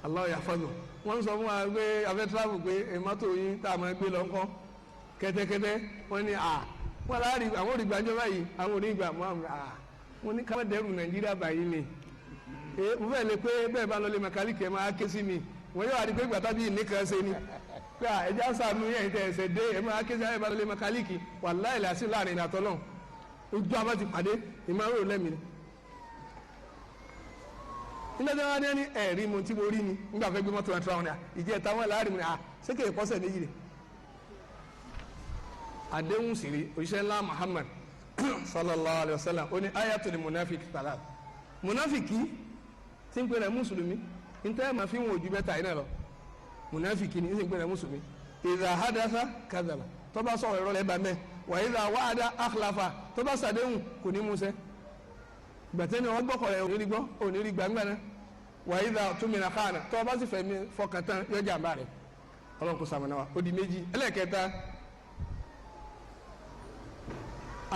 Allah yahfazu wọ́n sọ fún wa pé afẹ́ travel pé mọ́tò yín tá a máa gbé lọ ńkọ́ kẹ́tẹ́kẹ́tẹ́ wọ́n ní wọ́n láàrin àwọn òrìgbà ń jọ báyìí àwọn òrìgbà wọ́n ní káwọ́ dẹ́rù Nàìjíríà báyìí ni mo fẹ́ lè pé bẹ́ẹ̀ bá lọ lé mẹkáníkì ẹ̀ máa ké sí mi wọ́n yóò wá di pé gbàtà bíi nìkan ṣe ni pé ẹja sànú yẹn tẹ̀ ẹsẹ̀ dé ẹ̀ máa ké sí ẹ̀ bá lọ lé mẹkáníkì wàláhì làásì láàrin àtọ́lọ́ ojú abá ti pàdé ìmọ̀ràn lẹ́mìí nígbà tí wọ́n ní ẹni ẹ̀rí mo tí mo rí ni nígbà fẹ́ gbé mọ́tò ẹ̀ tíra wọn ni ìjẹ́ táwọn láàrin mi ni sékè ìkọ́sẹ̀ méjì rẹ̀ àdéhùn sì rí òṣìṣẹ́ ńlá Muhammad sallallahu alayhi wa sallam ó ní ayatul munafiki salat munafiki tí ń pè rẹ̀ mùsùlùmí níta ẹ̀ máa fi wọn ojú bẹ́ẹ̀ yìí náà lọ munafiki ni ń pè rẹ̀ mùsùlùmí idha hadatha kadhaba tó bá sọ̀rọ̀ ìrọ̀lẹ́ bá mẹ́ wa idha wa'ada akhlafa tó bá sàdéhùn kò ní musẹ́ gbàtẹ́ni wọn gbọ́kọ̀ rẹ̀ òní rí gbàngbà náà wa idha tumina khana tó bá sì fẹ̀mí fọkàn tán yọ jàmbá rẹ̀ ọlọ́run kò sàmùnà wa ó di méjì ẹlẹ́kẹta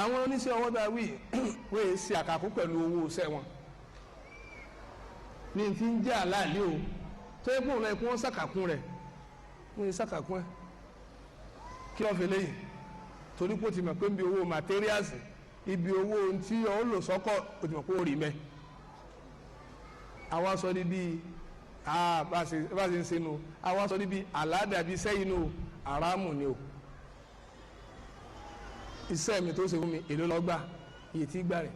àwọn oníṣẹ́ ọwọ́ bá wí wọ́n ṣe àkàkú pẹ̀lú owó iṣẹ́ wọn ní ti ń jẹ́ àlàálí o tó yẹ kó wọn lọ kó wọn ṣàkàkún rẹ̀ wọ́n ṣe ṣàkàkún ẹ̀ kí wọ́n fi léyìn torí pé o ti mọ̀ pé ibi owó materials ibi owó tí ọ lò sọ́kọ̀ o ti mọ̀ pé o rí mẹ́ àwa sọ ní bíi bá a ṣe ń ṣe nu àwa sọ ní bíi àládàbí sẹ́yìn nu àràmù ni o iṣẹ́ mi tó ṣe fún mi èlò lọ́gbà iye tí gbà rẹ̀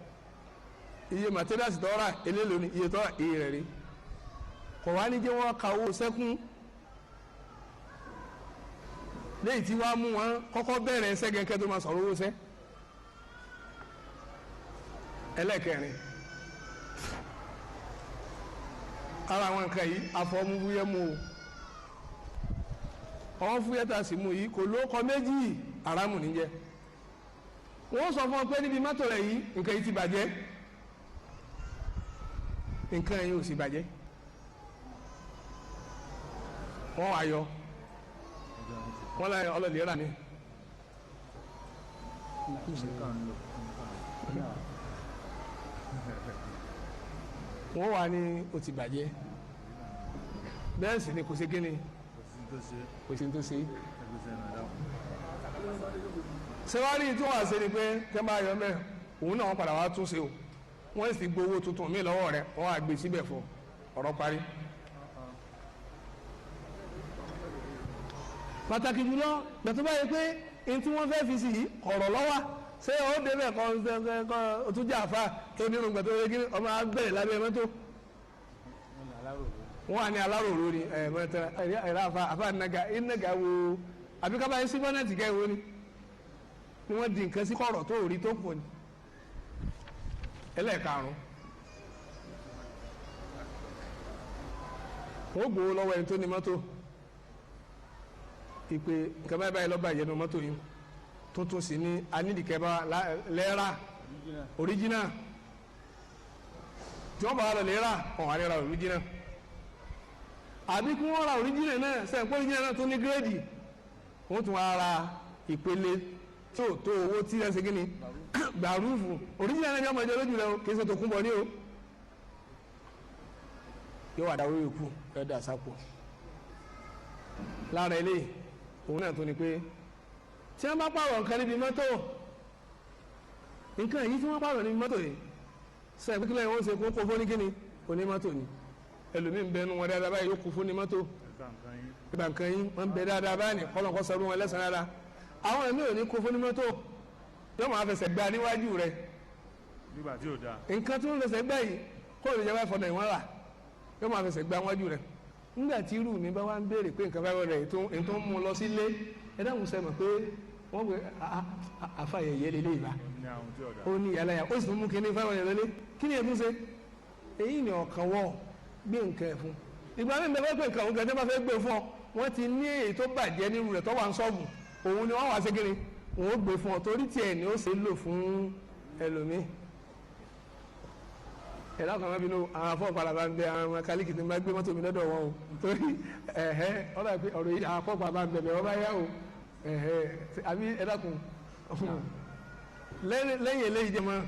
iye materials tó rà èlé lónìí iye tó rà iye rẹ̀ rí kò wá ní jẹ́ wọ́n ka owó sẹ́kún léyìí tí wàá mú wọn kọ́kọ́ bẹ̀rẹ̀ ẹsẹ̀ gẹ́gẹ́ tó máa sọ̀rọ̀ owó sẹ́ ẹlẹ́kẹrin ara àwọn nǹkan yìí àfọmúfúyẹ́ mú o ọ̀hún fúyẹ́ tà sí mú yìí kò lóko méjì àràmù níjẹ́ wọ́n sọ fún ọ pé níbi mọ́tò rẹ̀ yìí nǹkan yìí ti bàjẹ́ nǹkan yìí ò sì bàjẹ́ wọ́n wá yọ wọ́n láyé ọlọ́ọ̀lì rà ní. wọ́n wá ní o ti bàjẹ́ bẹ́ẹ̀ sì ni kò sí kíni kò sí tó ṣe sẹ́wárí tí wọ́n á ṣe ni pé kẹ́ máa yọ mẹ́ òun náà wọ́n padà wá tún ṣe o wọ́n sì gbowó tuntun mi lọ́wọ́ rẹ̀ wọ́n á gbé síbẹ̀ fún ọ̀rọ̀ parí. pàtàkì jùlọ gbẹ̀tọ́ báyìí pé n tí wọ́n fẹ́ fi sí yìí ọ̀rọ̀ lọ́wọ́ ṣé ó débẹ̀ kọ́ o tún jẹ́ àfa tó nínú gbẹ̀tọ́ rẹ̀ kí ọmọ abẹ́rẹ́ lábẹ́ mọ́tò wọ́n á ní aláròrò ni ẹ̀rọ àfa ìnàgà wo àbíkábáyé sí bọ́nẹ̀tì kẹ́ wo ni wọ́n di nǹkan sí kọ̀rọ̀ tó rí tó pọ̀ ní ẹlẹ́ẹ̀karùn ó gbowó lọ́wọ́ ẹni tó ní mọ́tò ìpè nǹkan báyìí báyìí lọ́ba ìyẹnu mọ́tò yìí tuntun sí ní anídìkẹ́bá lẹ́ẹ̀rà original tí wọ́n bá wà lọ lẹ́ẹ̀rà ọ̀hún àríra original àbí kí wọ́n ra original náà sẹ́yìn pé original náà tó ní gírèdì wọ́n tún wá ra ìpele tó owó tí ẹ ṣe kíni gbàrúfù original náà ní ọmọ ìjọ lójú rẹ o kì í ṣe tó kún bọ ní o yóò wà dáwọ́ ikú ẹ dà sápò lára ilé òun náà tó ni pé tí wọ́n bá pààrọ̀ nǹkan níbi mọ́tò nǹkan yìí tí wọ́n pààrọ̀ níbi mọ́tò yìí sọ ìpín kílẹ̀ wọ́n ṣe kó fún ní kíni oní mọ́tò ni ẹlòmíín bẹnu wọn dáadáa báyìí yóò kó fún ní mọ́tò ìgbà nǹkan yìí wọ́n bẹ dáadáa báyìí kọ́lọ́kọ́ sọ wọn lẹ́sàn-án dáadáa àwọn ẹ̀mí ò ní kó fún ní mọ́tò yóò máa fẹsẹ̀ gba níwájú rẹ̀ nígbà tí ò dáa nǹkan tí wọ́n fẹsẹ̀ gbà yìí kó lè jẹ́ 500 ìwọ̀n rà yóò máa fẹsẹ̀ gba níwájú rẹ̀ nígbà tí irú mi bá wá ń béèrè pé nǹkan 500 rẹ̀ tó ń mú lọ sílé ẹ dáhùn sẹ́mọ̀ pé wọ́n gbé àfàyẹ̀yẹ lélẹ́ ìbá ó ní ìyàlá yà ó sì mú kíní 500 lélẹ́ kí ni ètò ṣe èyí ni ọ̀kan wọ̀ gbé nǹkan ẹ̀ fún ìgbà mi bẹ́ẹ̀ pé nǹkan òun bá fẹ́ gbé fún ọ wọ́n ti ní èyí tó bàjẹ́ nínú rẹ̀ tó wà ń sọ́ọ̀bù òun ni wọ́n wá sí kíni òun ó gbé fún ọ torí tiẹ̀ ni ó ṣe lò fún ẹlòmíì ẹ̀dá kan máa bínú àwọn afọ́pàlà bá ń bẹ àwọn mẹkáníìkì tí ń bá gbé mọ́tò mi lọ́dọ̀ wọn o torí ọ̀rọ̀ ìpín ọ̀rọ̀ yìí àwọn afọ́pàlà bá ń bẹ̀bẹ̀ wọ́n bá yá o àbí ẹ̀dá kan lẹ́yìn eléyìí jẹ́ mọ́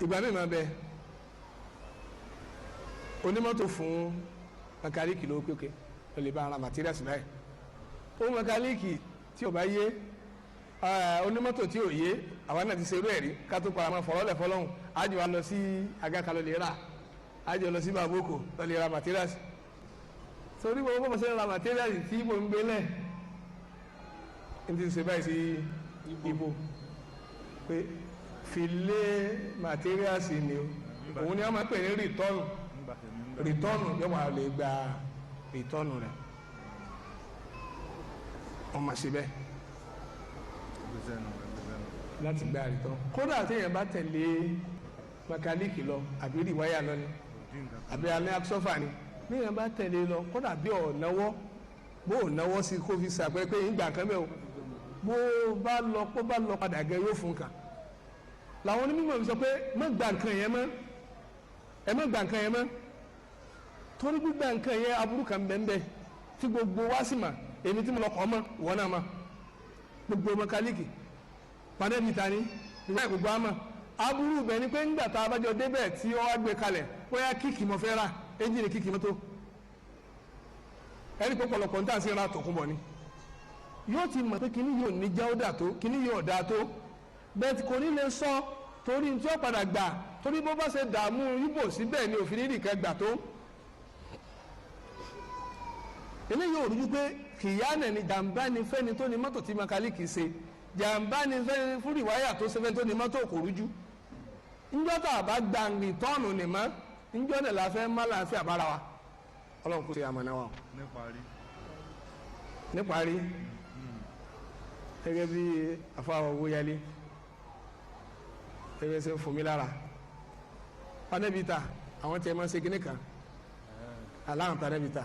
ìgbà mi máa bẹ onímọ́tò fún mẹkáníìkì ló pé ó lè bá ara materials báyìí ó mẹkáníìkì tí ò bá yé onímọ́tò tí ò yé àwa náà ti ṣe irú ẹ̀rí ká tó para mọ́ fọlọ́lẹ̀ fọlọ́hún àjọ wa lọ sí agaka lọ lè rà àjọ lọ sí baboko lọ lè ra materials torí gbogbo bó ṣe ra materials tí ibo ń gbélẹ̀ n ti ṣe báyìí sí ibo pé filé materials ni o òun ni wọ́n máa pè ní rìtọ́nù yóò máa lè gba rìtọ́nù rẹ̀ wọ́n máa ṣe bẹ́ẹ̀ láti gba rìtọ́nù kódà téèyàn bá tẹ̀lé mẹkáníìkì lọ àbí rìwáyà lọ ni àbí alẹ́ akṣọ́fà ni téèyàn bá tẹ̀lé lọ kódà bí ọ̀náwọ́ bó ọ̀náwọ́ sí kó fi sàpẹ́ pé ń gbà kán bẹ́ẹ̀ o bó bá lọ padà gẹ yóò fún kàn làwọn onímọ̀ sọ pé má gba nǹkan yẹn mọ́ ẹ má gba nǹkan yẹn mọ́ torí gbígbà nǹkan yẹn aburú kan bẹ́ẹ̀ tí gbogbo wa sì mà èmi tí mo lọ kọ́ mọ́ wọ́n náà mà gbogbo mẹkáníìkì panẹ́ẹ̀lì ta ni ìgbà gbogbo àmọ́ aburú bẹ̀ ni pé ńgbà tá a bá jọ débẹ̀ tí ó wá gbé kalẹ̀ bóyá kíkì mo fẹ́ ra ẹ́ńjìnì kíkì mọ́tò ẹ̀rí pọ̀pọ̀lọpọ̀ níta sí ra tòkun bọ̀ ni yóò ti mọ̀ pé kíní yóò ní jẹ́ ó dà tó kíní yóò dà tó bẹ́ẹ̀ kò ní lè sọ torí tí ó padà gbà torí bó bá ṣe dààmú yíbò síbẹ̀ ni òfin rírì kẹ́ gbà tó eléyìí ò rújú pé kìyànà ni jàǹbá ni fẹ́ni tó ní mọ́tò tí mẹkáníìkì ṣe jàǹbá ni fẹ́ni fún ìwáyà tó ṣe fẹ́ni tó ní mọ́tò kò rújú ńjọ́ tá a bá gba rìtọ́ọ̀nù ní mọ́ ńjọ́ náà la fẹ́ má láàfin àbára wa ọlọ́run kò ṣe àmọ̀nà wa. níparí gẹ́gẹ́ bí afáwọ̀ owó yálé gẹ́gẹ́ sẹ́ fún mi lára panẹ́bìtà àwọn tí ẹ máa ń ṣe kíní kan aláwọn panẹ́bìtà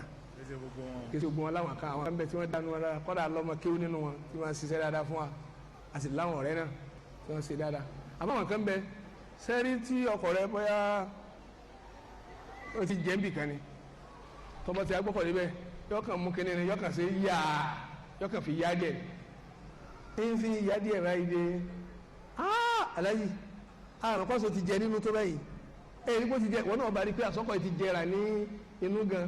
kí ṣe gbogbo wọn láwọn kan àwọn ẹgbẹ́ tí wọ́n dánú wọn dára kọ́dà lọ́mọ kéwú nínú wọn tí wọ́n ṣiṣẹ́ dáadáa fún wa a sì láwọn ọ̀rẹ́ náà tí wọ́n ṣe dáadáa àmọ́ àwọn kan bẹ sẹ́rí tí ọkọ̀ rẹ bóyá ó ti jẹ́ ń bì kan ni tọ́mọ tí a gbọ́kọ̀ níbẹ̀ yọkàn mú kíní ni yọkàn ṣe yá yọkàn fi yá díẹ̀ ń fi yá díẹ̀ báyìí dé aláyì àrùn kọ́sọ̀ ti jẹ nínú tó báyìí èyí kó ti jẹ wọn náà bá rí pé àsọkọ̀ ti jẹrà ní inú gan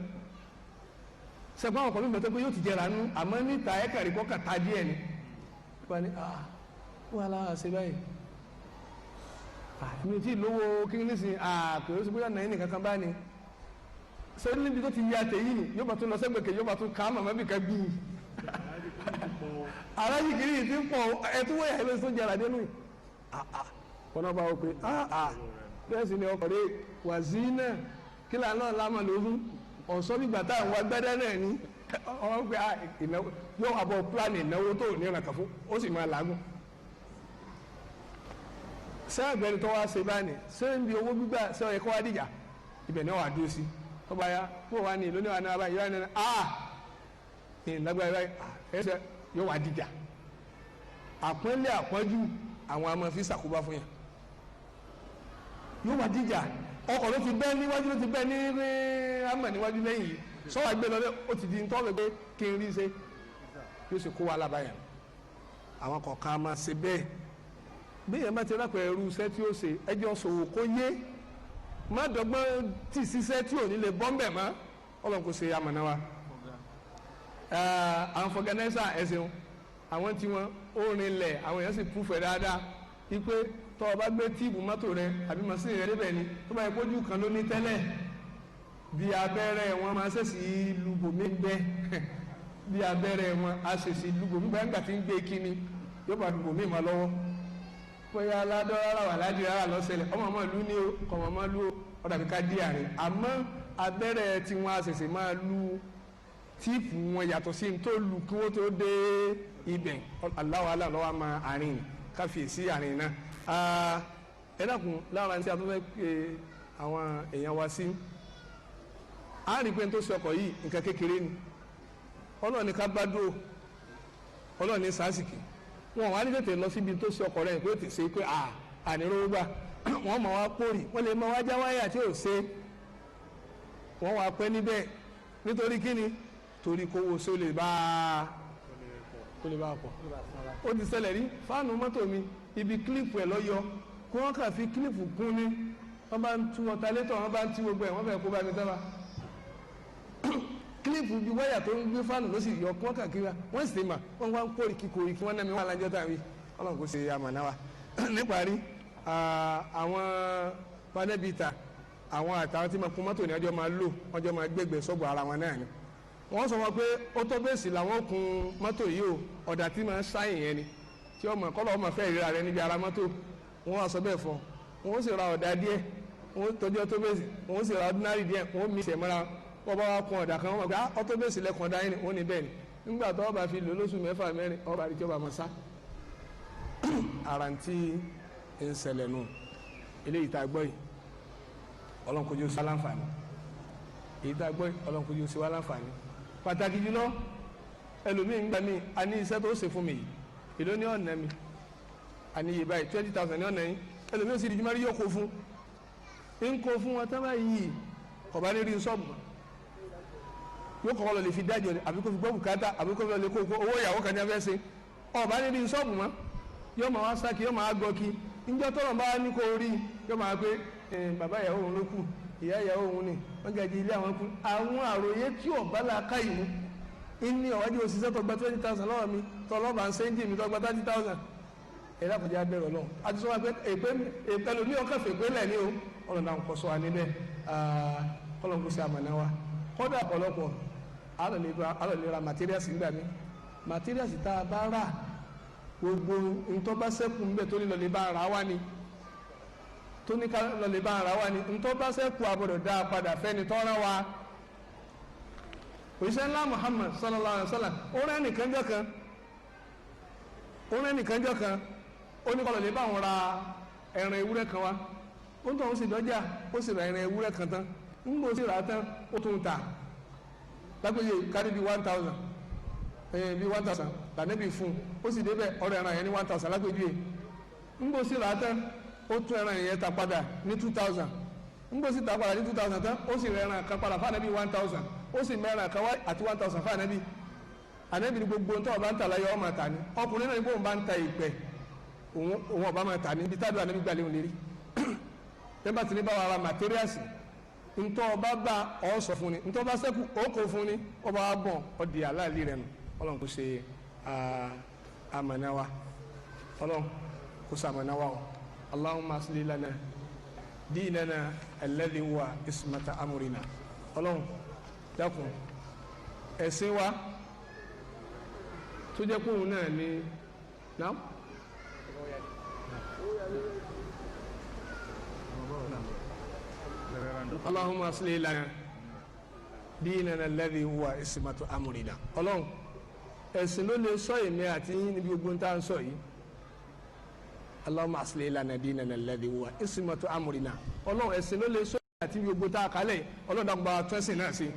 sẹ́gbọ́n àwọn ọkọ̀ mi mọ̀tẹ́ pé yóò ti jẹrà nú àmọ́ níta ẹ̀kàrí kọ́ kàtà díẹ̀ ni wọ́n ní wọ́n aláwọ̀ ṣe báyìí mi ti lówó kí ní sin kò sí bóyá nàá nìkan kan bá ní sẹ́ni níbi tó ti yá tèyí ni yóò bá tún lọ sẹ́gbẹ̀kẹ̀ yóò bá tún ká màmá bì ká bí aláyì kiri yìí ti pọ̀ ẹtúwọ́ yà ẹ̀mẹ́sì tó jẹrà dénú wọn náà bá wọ pé bẹ́ẹ̀ sì ni ọkọ̀ rẹ̀ wà sí náà kí là náà lámà lóhùn ọ̀sọ́ nígbà tá à ń wá gbẹ́dẹ́ náà ní ọ̀rọ̀ pé ìnáwó yóò wà bọ̀ pílánì ìnáwó tó ní ọ̀nà kàfó ó sì máa làágùn. sẹ́ẹ̀gbẹ́ni tó wá ṣe báyìí sẹ́ẹ̀ǹbi owó gbígbà sẹ́ẹ̀ ẹ̀kọ́ wá dìjà ibẹ̀ náà wà dúró sí tó bá yá kó wà ní lónìí wà náà báyìí yóò ní ìlágbára báyìí ẹ̀ṣẹ̀ yóò wà dìjà àpọ́nlé àpọ́njú àwọn àmọ́ fi ṣàkóbá fún yàn yóò wà dìjà ọkọ̀ ló ti bẹ́ níwájú ló ti bẹ́ ní àmà níwájú lẹ́yìn yìí sọ́wọ́ àgbẹ̀ lọ́dẹ ó ti di ntọ́ lọ́gbẹ́ kí n rí ṣe yóò sì kó wa lábàáyà àwọn kọ̀ọ̀kan máa ṣe bẹ́ẹ̀ bí èèyàn bá ti rápẹ̀ ẹrú iṣẹ́ tí ó ṣe ẹjọ́ ṣòwò kó yé má dọ́gbọ́n tì síṣẹ́ tí ò ní lè bọ́ mbẹ̀ mọ́ ọlọ́run kò ṣe amọ̀nà wa. àwọn fọgànẹ́sà ẹ̀sìn àwọn tí wọ́n ó rinlẹ̀ àwọn èèyàn sì púfẹ̀ dáadáa wípé tọ́ ọ bá gbé tíìbù mọ́tò rẹ àbí màsíìnì rẹ débẹ̀ ni tó bá yẹ kójú kan ló ní tẹ́lẹ̀ bí abẹ́rẹ́ wọn máa ṣèṣì lùbòmí gbẹ́ bí abẹ́rẹ́ wọn á ṣèṣì lùbòmí gbẹ́ nígbà tí ń gbé kíni yóò bá lùbòmí mọ́ lọ́wọ́ bóyá aládọ́rà wà ládìrá lọ́sẹ̀lẹ̀ ọmọ ọmọ ìlú ni ó kọ̀mọ̀ ọmọ ìlú ọ̀dà bí ká dí àárín àmọ́ abẹ́rẹ́ tí wọ́n á ṣèṣì máa lu tíìpù wọn yàtọ̀ sí ní tó lu kí wọ́n tó dé ibẹ̀ aláwọ̀ aláwọ̀ máa àárín káfíìsì àárín náà ẹ dákun lára tí a tó fẹ́ pe àwọn èèyàn wa sí a rí pé n tó ṣe ọkọ̀ yìí nǹkan kékeré ni ọlọ́ọ̀ni ká bá dúró ọlọ́ọ̀ni sásìkì wọn wà ní tètè lọ síbi tó ṣe ọkọ̀ rẹ̀ pé ó ti ṣe pé àníró gbà wọ́n mọ̀ wá pòrì wọ́n lè mọ wájá wáyà tí ò ṣe wọ́n wà pẹ́ níbẹ̀ nítorí kíni torí kówó ṣó lè bá a pọ̀ ó ti ṣẹlẹ̀ rí fáànù mọ́tò mi ibi kílípù ẹ̀ lọ́yọ kí wọ́n kà fi kílípù kún ní wọ́n bá ń tú ọ̀tàlétọ̀ wọ́n bá ń tí gbogbo ẹ̀ wọ́n fẹ́ kó bá mi dábàá kílípù bí wáyà tó ń gbé fáànù ló sì yọ kọ́ kàkiri wọ́n sì mà wọ́n wá ń kórìkì wọ́n náà mi wọ́n alájọ́ tàbí ọlọ́run kò ṣe àmàna wa níparí àwọn panẹ́bìtà àwọn àtàwọn tí ma kún mọ́tò ní ọjọ́ máa lò ọjọ́ máa gbégbé sọ́gbọ̀ ara wọn náà ni wọ́n sọ wọn pé ó tó bẹ́ẹ̀sì làwọn kun mọ́tò yìí o ọ̀dà tí máa ń ṣáyìn yẹn ni tí ọmọ kọ́lọ́ ọmọ fẹ́ ìríra rẹ níbi ara mọ́tò wọ́n wá sọ bẹ́ẹ̀ fún wọ́n sì ra ọ̀dà díẹ̀ wọ́n tọ́jú ọtó bẹ́ẹ̀sì wọ́n sì ra ordinary díẹ̀ wọ́n mi sẹ̀mọ́ra wọ́n bá wá kun ọ̀dà kan wọ́n mọ̀ pé ọtó bẹ́ẹ̀sì lẹ́kàn dá yín wọ́n ní bẹ́ẹ̀ ni nígbà tó ọba fi lò lóṣù mẹ́fà mẹ́rin ọba àdìjọba mọ̀ sá àrántí ń ṣẹlẹ̀ nù eléyìí tá a gbọ́ yìí ọlọ́run kojú sí wa láǹfààní èyí tá a gbọ́ yìí ọlọ́run kojú sí wa láǹfààní pàtàkì jùlọ ẹlòmíì ń gbà mí a ní iṣẹ́ tó ṣe fún mi yìí èló ní ọ̀nà mi a ní iye báyìí 20,000 ní ọ̀nà yìí ẹlòmíì ó sì di jùmọ́rí yóò kó fún ń kó fún wọn tábà yìí ọ̀bá ní rí sọ́ọ̀bù yóò kọ́ lọ lè fi dájọ́ àbí kó fi gbọ́ bùkátà àbí kó fi lọ lè kó owó ìyàwó kan ní abẹ́ ṣe ọ̀bá ní rí sọ́ọ̀bù mọ́ yóò máa wá sákì yóò máa gọ kí níjọ́ tọ́lọ̀ bá ní kó rí yóò máa pé bàbá ìyàwó òun ló kù ìyá ìyàwó òun ni wọ́n gàjì ilé àwọn kù àwọn àròyé tí ọ̀bá la ká ìmú ní ọ̀wájú òṣìṣẹ́ tó gba 20,000 lọ́wọ́ mi tọ́lọ́bà ń sẹ́ńjì mi tó gba 30,000 ẹ̀rọ àpòjá bẹ̀rẹ̀ ọlọ́run àti sọ wá pé èpẹ́lú ní ọkọ̀ fèpé lẹ̀ ní o ọlọ́run náà ń kọ́ sọ wa níbẹ̀ kọ́lọ́n kó sí àmàna wa kọ́dà ọ̀pọ̀lọpọ̀ alọ̀lera materials nígbà mi materials tá a bá rà gbogbo ntọ́ bá sẹ́kù ńbẹ̀ tó ní lọ́lẹ̀ bá ara wa ni tó ní ká lọ́lẹ̀ bá ara wa ni ntọ́ bá sẹ́kù àbọ̀dọ̀ dáa padà fẹ́ni tọ́ra wa òṣìṣẹ́ ńlá Muhammad sallallahu alaihi wa sallam ó rẹ́ nìkan jọ kan ó ní kọlọ̀ lè bá wọn ra ẹran ewúrẹ́ kan wá ó ń tọ́ ó sì dọ́jà ó sì ra ẹran ewúrẹ́ kan tán ń gbọ́ sí ra tán ó tún ta lágbèjì kárí bíi 1,000 bíi 1,000 lànàbí fún ó sì débẹ̀ ọ̀rọ̀ ẹran yẹn ní 1,000 lágbèjì yìí ń gbọ́ sí ra tán ó tún ẹran yẹn ta padà ní 2,000 ń gbọ́ sí ta padà ní 2,000 tán ó sì rẹ ẹran kan padà fún ànábì 1,000 ó sì mẹ́rin kan wá àti 1,000 fún ànábì ànábì ní gbogbo ntọ́ ọba ń ta láyé ọmọ ta ni ọkùnrin náà ní bóun bá ń ta ìpẹ́ òun ọba máa ta ni ibi tádùn ànábì gbàlẹ́ òun lérí tẹ́bà tí ní bá wàrà materials ntọ́ ọba bá ọ sọ fún ni ntọ́ ọba sẹ́kù ó kó fún ni ọba wa bọ̀ ọdì aláàlí rẹ̀ nù ọlọ́run kò ṣe àmàna wa ọlọ́run kò ṣe àmàna wa o Allahumma asli lana dinana alladhi huwa ismata amrina ọlọ́run dákun ẹ̀sìn wa tó jẹ́ kóhun náà ní náà Allahumma asli lana dinana alladhi huwa ismatu amrina ọlọ́run ẹ̀sìn ló lè sọ èmi àti yín níbi ogun tá à ń sọ yìí Allahumma asli lana dinana alladhi huwa ismatu amrina ọlọ́run ẹ̀sìn ló lè sọ èmi àti níbi ogun tá a kálẹ̀ ọlọ́run dàgbà tẹ́sìn náà sí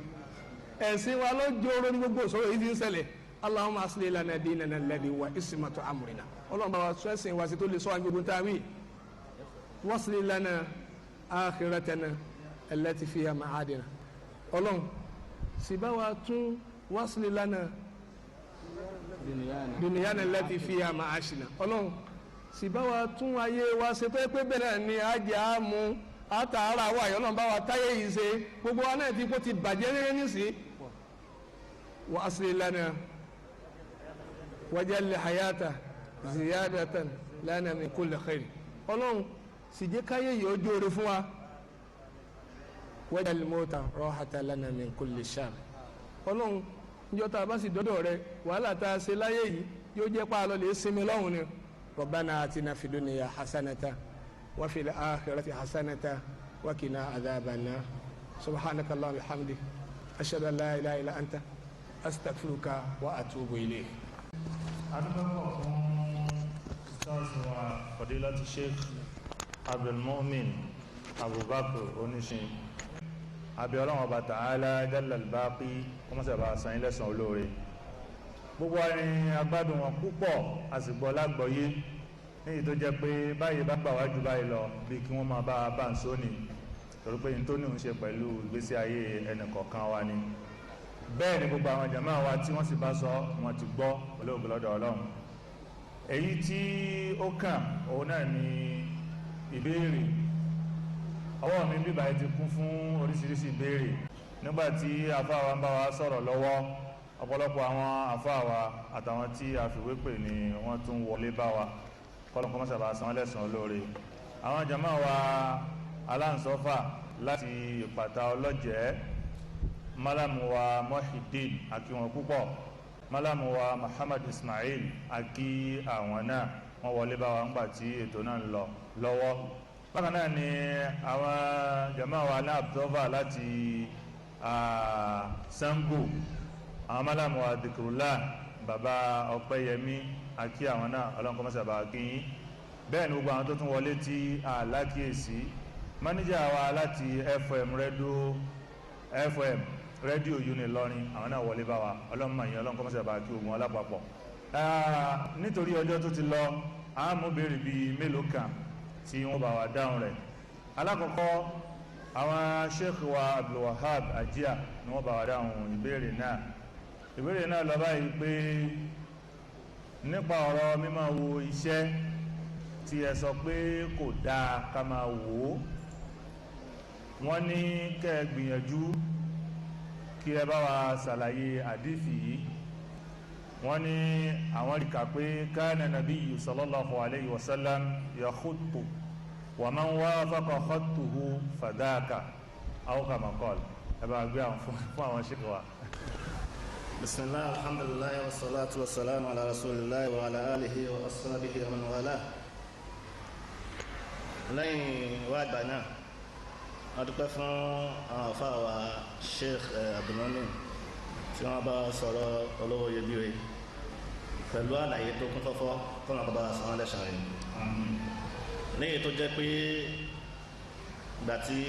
ẹ̀sìn wa ló jóró ní gbogbo ìṣòro yìí ti ń ṣẹlẹ̀ Allahumma asli lana dinana alladhi huwa ismatu amrina ọlọ́run bá wa tún ẹ̀sìn wa sí tó lè sọ àwọn gbogbo táwí wasli lana akhiratana allati fiha ma'adina ọlọ́run sì bá wa tún wasli lana dunyana allati fiha ma'ashina ọlọ́run sì bá wa tún ayé wa ṣe tó pé bẹ́ẹ̀ náà ni ajá mú àtàrà wa yìí ọlọ́run bá wa táyé yìí ṣe gbogbo wa náà ti kó ti bàjẹ́ rere nísìí wa asli lana wajal hayata ziyadatan lana min kulli khair ọlọ́run sì jẹ́ káyé yìí ọjọ́ oore fún wa wajal mauta rahatan lana min kulli shar ọlọ́run níjọ́ tá a bá sì dọ́dọ̀ rẹ wàhálà tá a ṣe láyé yìí yóò jẹ́ pa àlọ́ lè sinmi lọ́hùn ni rabbana atina fid dunya hasanata wa fil akhirati hasanata wa qina adhaban nar subhanaka allahumma wa bihamdik ashhadu an la ilaha illa anta astaghfiruka wa atubu ilayk. adúgbò fún sáàsì wa fadilati sheikh abdulmumin abubakar oníṣin abiola ọba ta'ala jalla al-baqi kọmọsẹ̀bà san ilẹ̀ san olóore gbogbo ẹni agbádùn wọn púpọ̀ àsìgbọ́ lágbọ́yé níyì tó jẹ́ pé báyìí bá gbà wájú báyìí lọ bí kí wọ́n máa bá ń sóní torí pé ní tó ní ń ṣe pẹ̀lú ìgbésí ayé ẹnìkọ̀ọ̀kan wa ni bẹ́ẹ̀ ni gbogbo àwọn jàmáà wa tí wọ́n sì bá sọ wọn ti gbọ́ olóògùn lọ́dọ̀ ọlọ́run èyí tí ó kàn òun náà ni ìbéèrè ọwọ́ mi bíbá ti kún fún oríṣiríṣi ìbéèrè nígbàtí àfáà wa ń bá wa sọ̀rọ̀ lọ́wọ́ ọ̀pọ̀lọpọ̀ àwọn àfáà wa àtàwọn tí a fìwé pè ní wọ́n tún wọlé bá wa kọ́lọ̀ kọ́mọ́sà bá san lẹ́san olóore àwọn jàmáà wa aláǹsọ́fà láti ìpàtà ọlọ́jẹ́ malamu wa Muhyiddin akí wọn púpọ̀ malamu wa Muhammad Ismail akí àwọn náà wọ́n wọlé bá wa ńgbà tí ètò náà ń lọ lọ́wọ́ bákan náà ni àwọn jàmáà wa aláàbùtọ́fà láti Sango àwọn malamu wa Dhikrullah bàbá Ọpẹ́yẹmí akí àwọn náà ọlọ́nkọ́mọ́sà bá kí yín bẹ́ẹ̀ ni gbogbo àwọn tó tún wọlé tí alákìyèsí mánéjà wa láti FM rédíò uni lọrin àwọn náà wọlé bá wa ọlọ́mọ yìí ọlọ́nkọ́mọ́sà bá kí ogun alápapọ̀ nítorí ọjọ́ tó ti lọ àmú béèrè bíi mélòó kan tí wọ́n bá wa dáhùn rẹ̀ alákọ̀ọ́kọ́ àwọn sheikh wa Abdulwahab Ajia ni wọ́n bá wa dáhùn ìbéèrè náà lọ báyìí pé nípa ọ̀rọ̀ mímọ̀ wo iṣẹ́ tí ẹ sọ pé kò dáa ká máa wò ó wọ́n ní kẹ́ ẹ gbìyànjú kí ẹ bá wa ṣàlàyé àdífì yìí wọ́n ní àwọn ríkà pé kana nabiyyu sallallahu alayhi wa sallam yakhuttu wa man wafaqa khattuhu fadaka aw kama qala ẹ bá gbé àwọn fún àwọn ṣíkà wa. bismillah alhamdulillah wa salatu wa salamu ala rasulillah wa ala alihi wa ashabihi wa man wala lẹ́yìn wá àgbà náà a dúpẹ́ fún àwọn àfáà wa Sheikh Abdulmọ́mìn tí wọ́n bá sọ̀rọ̀ olówó iyebíye pẹ̀lú àlàyé tó kún fọ́fọ́ fún àwọn bàbá sàn lẹ́sàn rẹ̀ lẹ́yìn tó jẹ́ pé ìgbà tí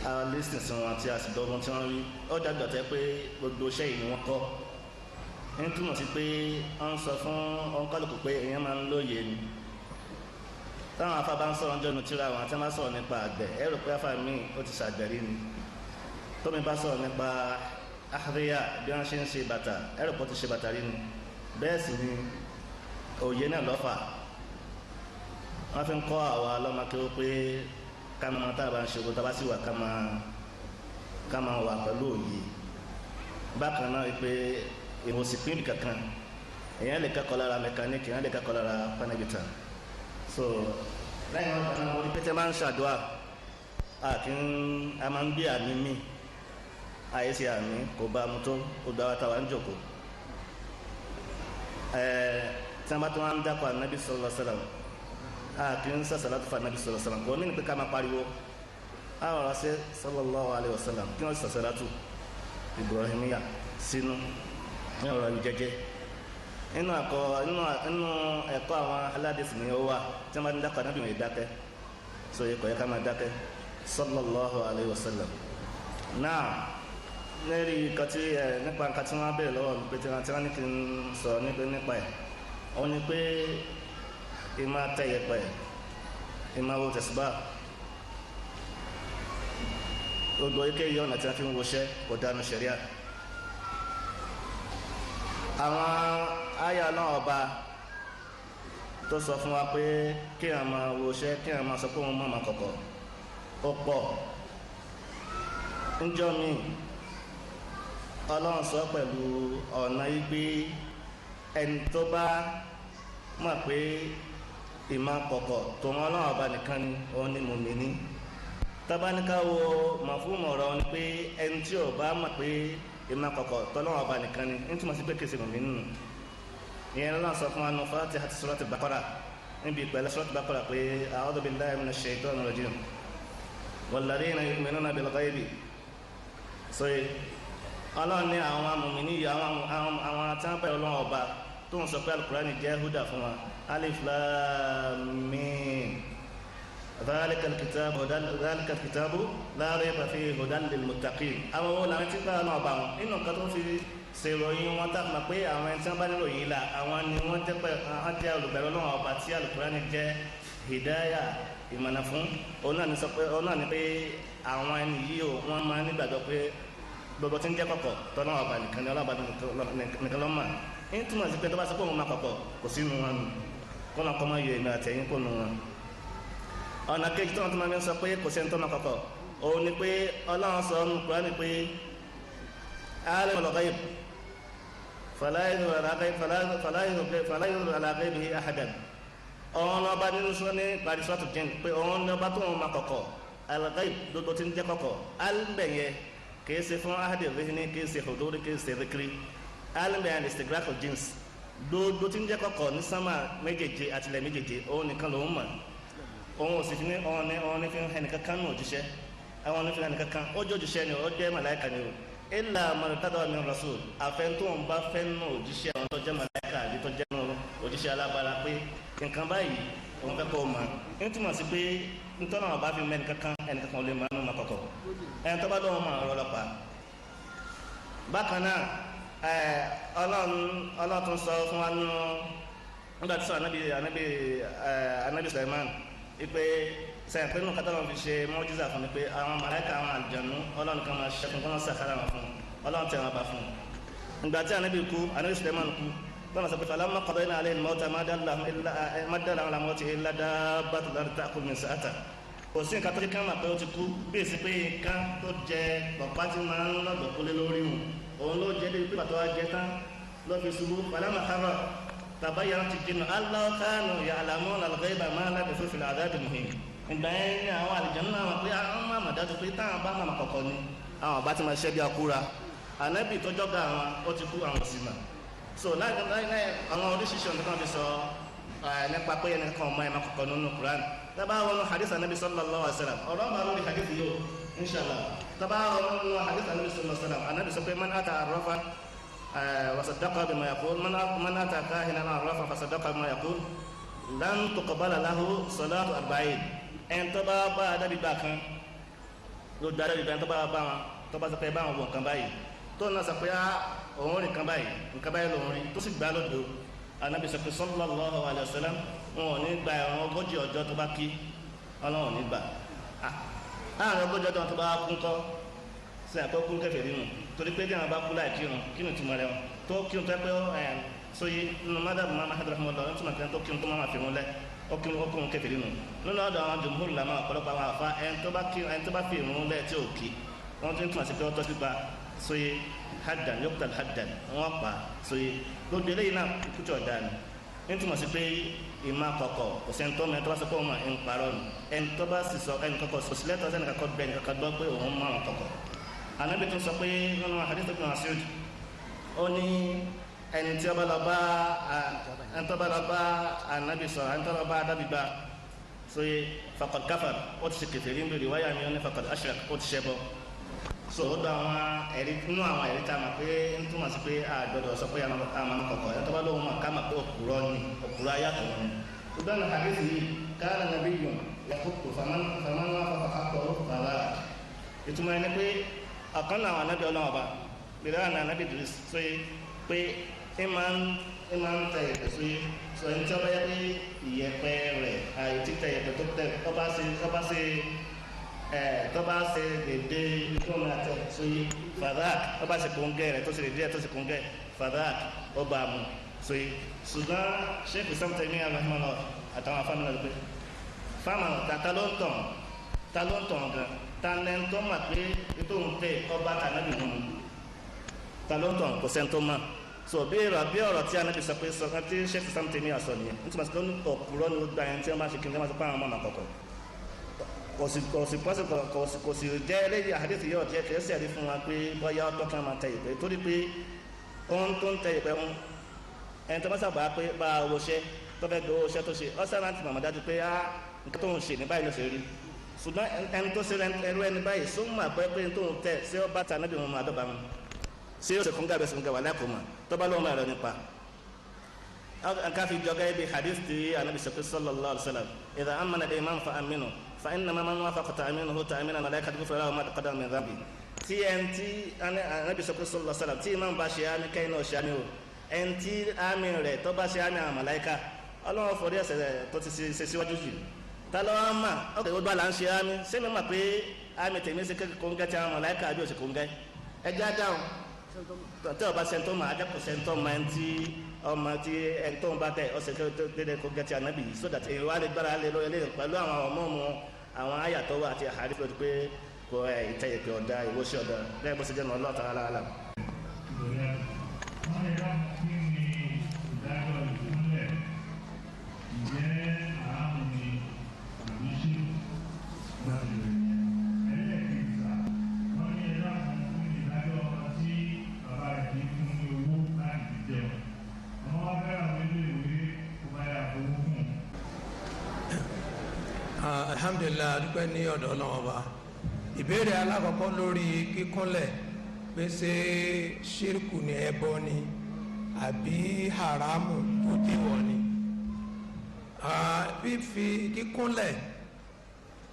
a lísìn sí wọn tí a sì dọ́gbọ́n tí wọ́n rí ó dàgbà tẹ́ pé gbogbo iṣẹ́ yìí ni wọ́n kọ́ ń túmọ̀ sí pé wọ́n sọ fún ọ̀nkálùkù pé èèyàn máa ń lóye ni táwọn afá bá ń sọ̀rọ̀ ọjọ́ nu tíra wọn àti máa sọ̀rọ̀ nípa àgbẹ̀ ẹ rò pé afá mi ó ti ṣàgbẹ̀rí ni tómi bá sọ̀rọ̀ nípa àríyá bí wọ́n ṣe ń ṣe bàtà ẹ rò pé ó ti ṣe bàtà rí ni bẹ́ẹ̀ sì ni òye náà lọ́fà wọ́n fi ń kọ́ àwa lọ́mọ kí ó pé ká máa tá a bá ń ṣe ogun tá a bá sì wà ká máa wà pẹ̀lú òye bákan náà wípé ìwòsàn pínlẹ̀ kankan èèyàn lè kẹ́kọ̀ọ́ lára mẹkáníìkì èèyàn lè kẹ́kọ̀ọ́ lára pánẹ́gìtà so lẹ́yìn wọn kan wọ́n ní pété máa ń ṣàdúrà a máa ń gbé àmì mi àyèsí àmì kò bá mu tó kò gbà wá táwa ń jòkó tí wọ́n bá tó wá ń dákọ̀ ànábì sallallahu alaihi wasallam kì í ń sàṣàlátù fún ànábì sallallahu alaihi wasallam kò ní ní pé ká máa pariwo àwọn ọ̀rọ̀ sí sallallahu alaihi wasallam kí wọ́n sàṣàlátù Ibrahimiya sínú ní ọ̀rọ̀ yìí jẹ́jẹ́ inú ẹ̀kọ́ àwọn aládìsí ni ó wà tí wọ́n bá ń dákọ̀ ànábì wọn ìdákẹ́ so yẹ kọ̀ yẹ ká máa dákẹ́ sallallahu alaihi wasallam náà lẹ́rí nǹkan tí nípa nǹkan tí wọ́n bẹ̀rẹ̀ lọ́wọ́ mi pé tí wọ́n ní kí n sọ̀rọ̀ nípa ẹ̀ wọ́n ní pé ìmá tẹ̀yẹpẹ̀ ìmá wo tẹ̀síbà gbogbo ike yìí ọ̀nà tí wọ́n fi ń woṣẹ́ kò dánú ṣẹ̀ríà àwọn àyà náà ọba tó sọ fún wa pé kí a máa woṣẹ́ kí a máa sọ pé òun mọ̀ máa kọ̀kọ̀ ó pọ̀ ńjọ́ mi ọlọ́run sọ pẹ̀lú ọ̀nà igbe ẹni tó bá mọ̀ pé ìmọ̀ kọ̀kọ̀ tó wọn ọlọ́run ọba nìkan ni òun ni mùmínì tábánikà wo màfúmù ọ̀rọ̀ ni pé ẹni tí ò bá mọ̀ pé ìmọ̀ kọ̀kọ̀ tọ́lọ́run ọba nìkan ni ní túmọ̀ sí pé kèsì mùmínì nù ìyẹn lọ́nà sọ fún wa nù Fatihati Suratul Baqara níbi ìpẹ̀lẹ́ Suratul Baqara pé a'udhu billahi minash shaitanir rajim walladhina yu'minuna bil ghaibi so ọlọ́run ní àwọn amòmìnì yìí àwọn àtàbẹ̀ ọlọ́run ọba tó ń sọ pé alukurani jẹ́ húdà fún wa alif lam mim dhalikal kitabu la rayba fihi hudan lil muttaqin àwọn wo làwọn tí ń bá ọlọ́run ọba wọn nínú nǹkan tó ń fi ṣèròyìn wọn tàbí pé àwọn ẹni tí wọ́n bá nílò yìí la àwọn ni wọ́n jẹ́ olùbẹ̀rẹ̀ ọlọ́run ọba tí alukurani jẹ́ hidaya ìmọ̀nà fún òun náà ní pé àwọn ẹni yìí wọ́n máa nígbàgbọ́ pé gbogbo tí ń jẹ́ kọ̀kọ̀ tọ́lá ọba nìkan ni ọlọ́ba nìkan ló mà ń túmọ̀ sí pé tó bá sọ pé òun máa kọ̀kọ̀ kò sínú wọn nù kó náà kọ́ máa yọ èmi àtẹ̀yìn kó nu wọn. ọ̀nà kejì tí wọ́n ti máa ń sọ pé kò sẹ́ni tó máa kọ̀kọ̀ òun ni pé Ọlọ́run sọ nínú Kùránì pé alimul ghaib fala yuzhiru ala ghaibihi ahadan òun lọ́ba nínú sọ ní parí sọ́ọ̀tù jìn pé òun lọ́ba tó wọn máa kọ̀kọ̀ al-ghaib gbogbo tí ń jẹ́ kọ̀kọ̀ alìbẹ̀yẹ kìí ṣe fún ahadi rihini kìí ṣe huduri kìí ṣe rikiri alìbẹ̀yẹ and istigraph jeans gbogbo tí ń jẹ́ kọ̀kọ̀ ní sánmà méjèèje àtìlẹ̀ méjèèje òun nìkan ló ń mọ̀ òun ò sì fi ní òun ní fi hàn nìkankan nù òjíṣẹ́ àwọn onífi hàn nìkankan ó jẹ́ òjíṣẹ́ ni ó jẹ́ màláìka ni o illa man irtada min rasul àfẹnutó ń bá fẹ́ nù òjíṣẹ́ àwọn tó jẹ́ màláìka àbí tó jẹ́ nù òjíṣẹ́ alágbára pé nǹkan báyìí òun fẹ́ kó o mọ̀ ní túmọ̀ sí pé nítorí àwọn bá fi mẹ́ni kankan ẹnìkankan ò lè máa nù má kọ̀kọ̀ ẹni tó bá lọ́wọ́ máa rọ́ lọ́pàá bákan náà Ọlọ́run tún sọ fún wa nù nígbà tí sọ anabi Sulaiman ipe sẹ́yìn pé nínú kátàlọ́n fi ṣe mọ́jísà fún mi pé àwọn màláíkà àwọn àlùjànnú Ọlọ́run kan máa ṣiṣẹ́ fún kọ́nà sàkárà wọn fún Ọlọ́run tẹ̀ wọn bá fún ìgbà tí anabi Sulaiman kú lọ́nà sọ pé falamma qadayna alayhi al-mawta ma dalla ala mawtihi illa dabbatul ardi ta'kulu min sa'atihi kò sí nǹkan tó jẹ́ ká máa pé ó ti kú bí èsì pé nǹkan tó jẹ pọ̀pá tí máa ń lọ́dọ̀ kólé lórí òun ló jẹ́ débi pé bàtọ́ wa jẹ tán ló fi ṣubú falamma kharra tabayyanat al-jinnu allaw kanu ya'lamuna al-ghayba ma labithu fil 'adhabi al-muhin ìgbà yẹn ní àwọn àlùjànnú náà wọn pé àwọn máa mà dájú pé táwọn bá máa kọ̀kọ̀ ni àwọn bá ti máa ṣẹ́ bí akúra ànábì tọ́jọ́ ga àwọn ó ti kú àwọn sì mà so láì àwọn oríṣiríṣi ọ̀nà kan ti sọ nípa pé ẹnì kan ọmọ ẹ̀ máa kọ̀kọ̀ nínú Quran tábà wọn hadith anabi sallallahu alaihi wasallam ọ̀rọ̀ bá lórí hadith yìí o inshallah tábà wọn hadith anabi sallallahu alaihi wasallam anabi sọ pé man ata arrafa wa saddaqa bima yaqul man ata kahinan arrafa fa saddaqa bima yaqul lan tuqbala lahu salatu 40 ẹn tó bá bá adábìgbà kan ló gba adábìgbà tó bá bá wọn tó bá sọ pé bá wọn wọ nǹkan báyìí tó náà sọ pé òun rìn nǹkan báyìí lòun rìn tó sì gbá lódò anabi sọ pé sallallahu alaihi wasallam wọn ò ní gba ẹ̀rọ 40 ọjọ́ tó bá kí Ọlọ́run ní gbà láàrin 40 ọjọ́ tó bá kún kọ́ sí àkọ́kún kẹfẹ́ nínú torí pé bí àwọn bá kú láì kírun kí ni túmọ̀ rẹ̀ wọn tó kírun tó pé sóyí nínú mádàbù máa máa dọ̀rọ̀ lọ nítorí pé tó kírun tó máa fi wọn lẹ ọkùnrin kẹfẹ́ nínú nínú ọ̀dọ̀ àwọn jùmùhùr làmọ́ ọ̀pọ̀lọpọ̀ àwọn àfa ẹni tó bá fi ìrun lẹ̀ tí ò kí wọ́n ti ń túmọ̀ sí pé wọ́n tọ́ pípa sóyí haddan yọkùtàl haddan wọ́n pa sóyí gbogbo eléyìí náà kútù ọ̀dà ni ní túmọ̀ sí pé ìmọ̀ àkọ́kọ́ kò sẹ́ni tó mẹ́tọ́ bá sọ pé òun máa ń parọ́ nù ẹni tó bá sì sọ ẹni kọ́kọ́ sọ sílẹ̀ tó sẹ́ni kakọ́ bẹ́ẹ̀ ni kakọ́ gbọ́ pé òun máa ń kọ́kọ́ Ànábì tó sọ pé nínú hadith Ibn Mas'ud ó ní ẹni tí ó bá lọ bá Ànábì sọ ẹni tó lọ bá adábìgbà so yẹ faqad kafar ó ti ṣe kèfèrí níbi ìwáyà mi ó ní faqad ashrak ó ti ṣẹbọ so ó dọ̀ àwọn ẹ̀rí nínú àwọn ẹ̀rí tá a mọ̀ pé ń túmọ̀ sí pé àgbọ̀dọ̀ sọ pé àmọ́ kọ̀kọ̀ ẹni tó bá lóun mọ̀ ká mọ̀ pé òkúrọ̀ ayàtọ̀ wọn ni ṣùgbọ́n ní hadith yìí kana nabiyyun yakhuttu faman wafaqa haqqahu fala ìtumọ̀ ẹni pé ọ̀kan náà àwọn anábì ọlọ́wọ́ bá bẹ̀rẹ̀ àwọn anábì dùrù sóyè pé ẹ máa ń tẹ ẹ̀pẹ̀ sóyè sọ ẹni tí wọ́n bá yẹ pé ìyẹ̀pẹ̀ rẹ̀ àìtí tẹ ẹ̀pẹ̀ tó tẹ tọ́ba ṣe dédé ìfúnmi àtẹ sóyè fadak tọ́ba ṣe kóńgẹ́ rẹ̀ tó ṣe dédé tó ṣe kóńgẹ́ fadak ọba àmú sóyè ṣùgbọ́n Sheikh Islam Taymiyya rahimahullah àtàwọn afáàmì náà gbé fáàmà ta ló ń tàn gan talẹ́ntọ́ mà pé ètò òun tẹ ọba tànàbì wọn talẹ́ntọ́ kò sẹ́ńtọ́ mà so bí ọ̀rọ̀ tí Ànábì sọ pé sọ̀kan tí Sheikh Islam Taymiyya sọ nìyẹn nítorí pé ọ̀pùrọ̀ ni ó gba ẹni tí wọ́n bá ṣe kí ni wọ́n máa sọ pé àwọn ọmọ àkọ́kọ́ kò sì jẹ́ eléyìí àdéhùn yóò jẹ́ kìí ṣe àdé fún wa pé bóyá ọtọ́ kan máa tẹ ìpẹ́ torí pé ohun tó ń tẹ ìpẹ́ wọn ẹni tó bá sábà pé bá a wo iṣẹ́ tó fẹ́ gbé owó iṣẹ́ tó ṣe ọ̀sán láti màmá dájú pé nǹkan tó ń ṣe ní báyìí ló ṣe rí ṣùgbọ́n ẹni tó ṣe ẹrú ẹni báyìí súnmọ́ àpẹ́ pé tó ń tẹ̀ ṣé ó bá ta níbi wọn máa dọ́gba wọn ṣé ó ṣe fún gàbẹ́sì fún gàwá lẹ́kọ̀ọ́ mọ̀ tó bá lóun máa rọ nípa. ká fi jọ gẹ́gẹ́ bí hadith tí Ànábì sallallahu alaihi wasallam idha amana al-imam fa aminu fa innama man wafaqa ta'minuhu ta'mina malaikatu ghufira lahu ma taqaddama min dhanbi tí ẹni tí Ànábì sallallahu alaihi wasallam tí imam bá ṣe àmì kẹ́yìn náà ṣe àmì o ẹni tí àmì rẹ̀ tó bá ṣe àmì àwọn màláíkà Ọlọ́run forí ẹ̀ṣẹ̀ rẹ̀ tó ti ṣe síwájú jù talọ́wọ́ mà ọkọ̀ ìwọ́n bá là ń ṣe àmì sẹ́mi mà pé àmì tèmi ṣe kékeré kóńgẹ́ tí àwọn màláíkà àbí òṣè kóńgẹ́ ẹja dáhùn tí ọba sẹ́ńtọ́ máa ajá kò sẹ́ńtọ́ máa ń tí ọmọ tí ẹ̀ńtọ́ bá tẹ̀ ọ̀sẹ̀ tó dédé kó gẹ́tì ànábì yìí so that èyí wá lè gbára lé lórí eléyìí pẹ̀lú àwọn ọmọ mu àwọn àyàtọ̀ àti àhárí pé kò ìtẹ̀yẹ̀pẹ̀ ọ̀dà ìwọ́sẹ̀ ọ̀dà lẹ́yìn bó ṣe jẹ́ ọlọ́ọ̀ tán aláàlá. Alhamdulillah, dúpẹ́ ní ọ̀dọ̀ Ọlọ́run Ọba. Ìbéèrè alákọ̀ọ́kọ́ lórí kíkúnlẹ̀ pé ṣé ṣírkù ni ẹbọ ni àbí haramu tó dìwọ̀ ni. Fífi kíkúnlẹ̀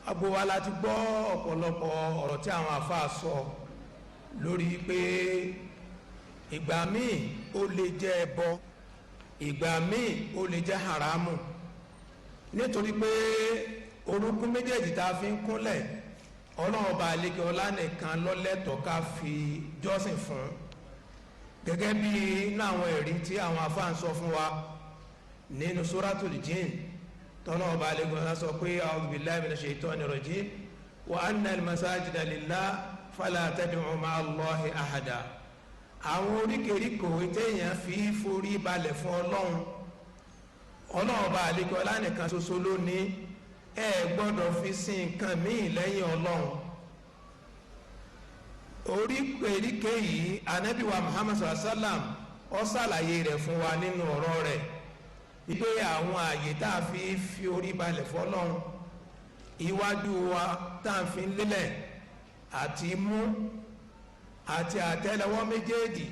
gbogbo wa láti gbọ́ ọ̀pọ̀lọpọ̀ ọ̀rọ̀ tí àwọn àfáà sọ lórí pé ìgbà míì ó lè jẹ́ ẹbọ, ìgbà míì ó lè jẹ́ haramu, nítorí pé orúnkún méjèèjì tá a fi ń kúnlẹ̀ Ọlọ́run Ọba àlekè ọlá nìkan lọ́lẹ́tọ̀ọ́ ká fi jọ́sìn fún, gẹ́gẹ́ bí inú àwọn ẹ̀rí tí àwọn afáàn sọ fún wa nínú Suratul Jinn tọ́lọ́run Ọba àlekè ọlá sọ pé a'udhu billahi minash shaitani rajim wa anna al-masajida lillahi fala tad'u ma'a Allahi ahada. àwọn oríkèéríkò téèyàn fi forí balẹ̀ fún Ọlọ́run Ọba àlekè ọlá nìkan ṣoṣo ló ní, ẹ gbọ́dọ̀ fi sin nǹkan míì lẹ́yìn Ọlọ́run. oríkèéríkè yìí Ànábì wa Muhammad sallam ó ṣàlàyé rẹ̀ fún wa nínú ọ̀rọ̀ rẹ̀ wípé àwọn àyè tá a fi orí balẹ̀ fọ́lọ́run, iwájú wa tá a fi lélẹ̀ àti imú àti àtẹ́lẹwọ́ méjèèjì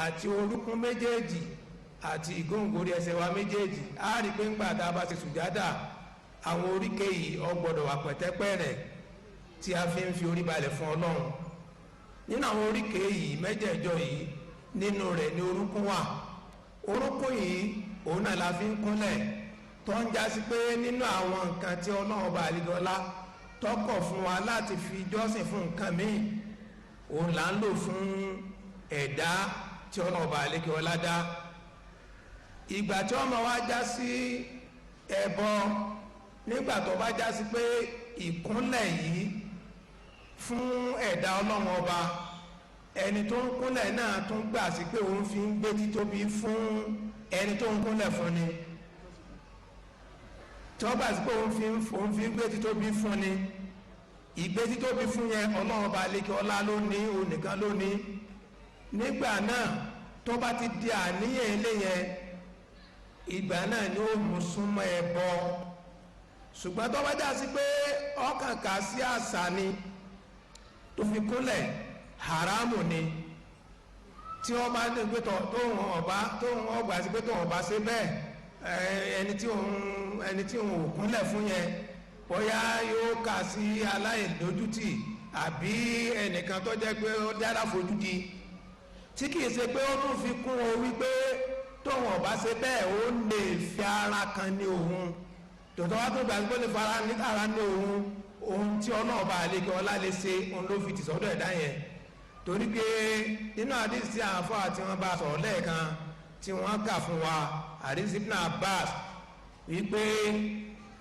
àti orúnkún méjèèjì àti ìgóǹgórí ẹsẹ̀ wa méjèèjì, á rí pé ńgbà tá a bá ti sùjádà àwọn oríkè yìí ó gbọ́dọ̀ wà pẹ̀tẹ́pẹ̀rẹ̀ tí a fi ń fi orí balẹ̀ fún Ọlọ́run. nínú àwọn oríkè yìí mẹ́jẹ̀ẹ̀jọ yìí nínú rẹ̀ ní orúnkún wà. orúnkún yìí òun náà la fi ń kúnlẹ̀, tó ń jásí pé nínú àwọn nǹkan tí Ọlọ́run Ọba àlejòọlá tọkọ̀ fún wa láti fi jọ́sìn fún nǹkan míì, òun là ń lò fún ẹ̀dá tí Ọlọ́run Ọba àlejòọlá dá. ìgbà tí wọ́n máa wá já sí ẹbọ nígbà tó bá já sí pé ìkúnlẹ̀ yìí fún ẹ̀dá Ọlọ́run Ọba, ẹni tó ń kúnlẹ̀ náà tún gbà sí pé òun fi ń gbé títóbi fún ẹni tó ń kúnlẹ̀ fún ni, tí wọ́n gbà sí pé òun fi ń gbé títóbi fún ni. ìgbé títóbi fún yẹn Ọlọ́run Ọba àlekè ọlá ló ní, òun nìkan ló ní. nígbà náà tó bá ti di àníyàn ilé yẹn, ìgbà náà ni ó mú súnmọ́ ẹbọ. ṣùgbọ́n tó bá já sí pé ọkàn kà sí àṣà ni tó fi kúnlẹ̀, haramu ni. tí wọ́n bá ní pé tóun ọgbà sí pé tóun ọba ṣe bẹ́ẹ̀, ẹni tí òun ò kúnlẹ̀ fún yẹn bóyá yóò kà sí aláìlójútì àbí ẹnìkan tó jẹ́ pé ó dára fojú di, tí kìí ṣe pé ó tún fi kún o wípé tóun ọba ṣe bẹ́ẹ̀ ó lè fi ara kan ní òun, tòótọ́ wá tó gbàgbé lè fara ní ara ní ohun tí Ọlọ́run Ọba àlekè ọlá lè ṣe, òun ló fi tìsọ́dọ̀ ẹ̀dá yẹn. torí pé nínú àdìsí àfọ àti wọn bá sọ̀rọ̀ lẹ́ẹ̀kan tí wọ́n kà fún wa, àdìsí Ibn Abbas wípé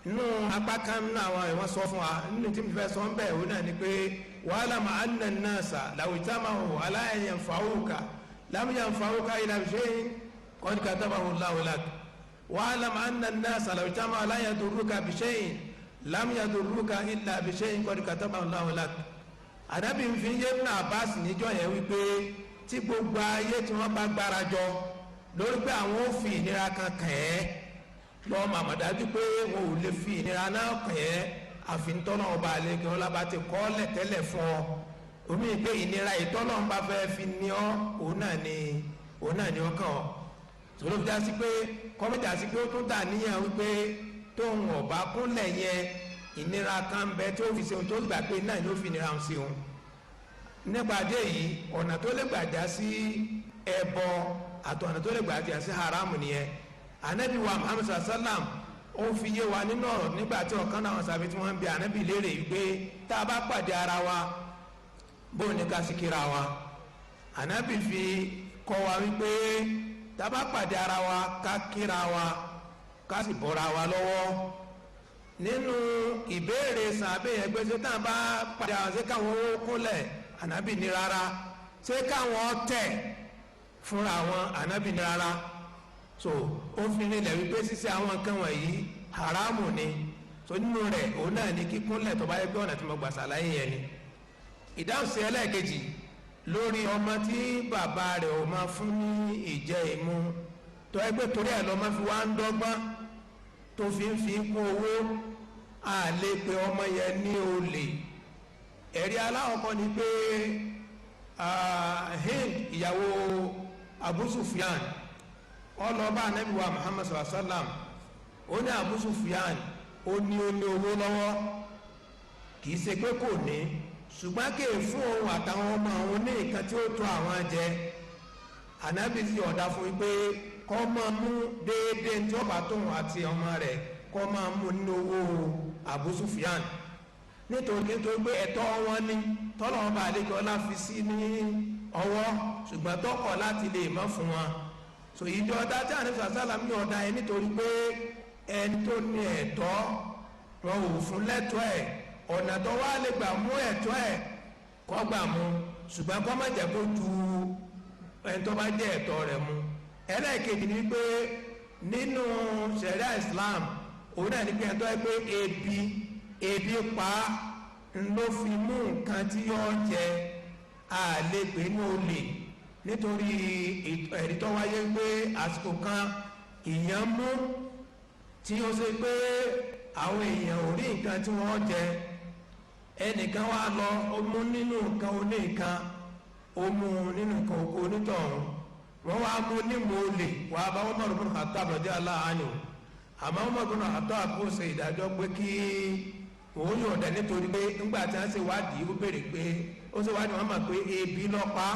nínú apá kan nínú àwọn ìwọ̀n sọ fún wa nínú tí mo fẹ́ sọ ń bẹ̀ òun náà ni pé wa'lam anna an-nasa law ijtama'u ala an yanfa'uka lam yanfa'uka illa bi shay'in qad katabahu Allahu lak. wa'lam anna an-nasa law ijtama'u ala an yadurruka bi shay'in lam yadurruka illa bi shay'in qad katabahu Allahu lak. àdábì ń fi yé Ibn Abbas níjọ́ yẹn wípé tí gbogbo ayé tí wọ́n bá gbára jọ lórí pé àwọn ò fi ìnira kan kàn ẹ́, lọ́ọ́ màmá dájú pé wọn ò lè fi ìnira náà kàn ẹ́ àfintọ́nà Ọba àlekè ọlá bá ti kọ́ lẹ̀tẹ́lẹ̀ fún ọ. omi ìgbé ìnira ìtọ́nà ń bá fẹ́ fi ní ọ, òun náà ni ọ kàn ọ́. tòló fi dá sí pé kọ́mítà sí pé ó tún dà níyàn wípé tóun ọ̀bá kúnlẹ̀ yẹn ìnira kan bẹ tí ó fi ṣeun tó gbà pé náà ló fi ìnira ń ṣeun. nípa dé yìí ọ̀nà tó lè gbàjá sí ẹbọ àti ọ̀nà tó lè gbàjá sí haramu nìyẹn. Ànábì wa Muhammad sallam ó fi yé wa nínú ọ̀rọ̀ nígbà tí ọ̀kan náà sàbí tí wọ́n ń bi Ànábì léèrè wípé tá a bá pàdé ara wa bóun ní ká sì kíra wa. ànábì fi kọ́ wa wípé tá bá pàdé ara wa ká kíra wa ká sì bọ́ra wa lọ́wọ́. nínú ìbéèrè sàbẹ̀ yẹn gbé ṣé tá a bá pàdé àwọn ṣé káwọn ó kúnlẹ̀ ànábì ní rárá ṣé káwọn tẹ̀ fúnra wọn ànábì ní rárá. so ó fi nílẹ̀ wípé ṣíṣe àwọn nǹkan wọ̀nyí haramu ni. so nínú rẹ̀ òun náà ní kíkúnlẹ̀ tó bá yẹ pé ọ̀nà tí mo gbà ṣàlàyé yẹn ni. ìdáhùn sí ẹlẹ́ẹ̀kejì lórí ọmọ tí bàbá rẹ̀ ò máa fún ní ìjẹ ìmu tó ẹgbẹ́ torí ẹ̀ lọ́mọ fi wá ń dọ́gbọ́n tó fi kún owó a lè pe ọmọ yẹn ní olè. ẹ̀rí aláwọ̀kọ́ ni pé Hind ìyàwó Abu Sufyan ọlọ́ba anabi wa Muhammad sallallahu alaihi wa sallam ó ní Abu Sufyan ó ní owó lọ́wọ́ kì í ṣe pé kò ní ṣùgbọ́n kì í fún òun àtàwọn ọmọ àwọn ní nǹkan tí ó tó àwọn jẹ. anabi sì ọ̀dà fún yín pé kọ́ máa mú déédéé tí ó bá tóun àti ọmọ rẹ̀ kọ́ máa mú nínú owó Abu Sufyan nítorí pé ẹ̀tọ́ wọn ní tọ́lọ̀ wọn bá àlejò ọlá fi sí ní ọwọ́ ṣùgbọ́n tọkọ̀ láti lè má fún wọn. so ìdí ọ̀dà tí ànífà sálàm ní ọ̀dà yẹn nítorí pé ẹni tó ní ẹ̀tọ́ wọn ò fún lẹ́tọ́ ẹ̀ ọ̀nà tó wá lè gbà mú ẹ̀tọ́ ẹ̀ kọ́ gbà mú ṣùgbọ́n kọ́ má jẹ́ kó ju ẹni tó bá jẹ́ ẹ̀tọ́ rẹ̀ mú. ẹlẹ́ẹ̀kejì ni pé nínú ṣẹ̀ríà Islam òun náà ní pé ẹ̀tọ́ ẹ pé ebi pa ló fi mú nǹkan tí yóò jẹ àlepé ní olè nítorí ẹ̀rí tó wáyé pé àsìkò kan ìyẹn mú tí ó ṣe pé àwọn èèyàn ò rí nǹkan tí wọ́n jẹ ẹnìkan wá lọ ó mú nínú nǹkan oníkan ó mú nínú nǹkan oko onítọ̀hún wọ́n wá mú nímú olè wà bá wọn mọ̀rún fún Khattab radiyallahu anhu àmọ́ wọn mọ̀rún fún Khattab kó ṣe ìdájọ́ pé kí òun yóò dẹ̀ nítorí pé ńgbà tí wọ́n ṣe wádìí ó béèrè pé ó ṣe wádìí wọ́n mọ̀ pé ebi lọ́pa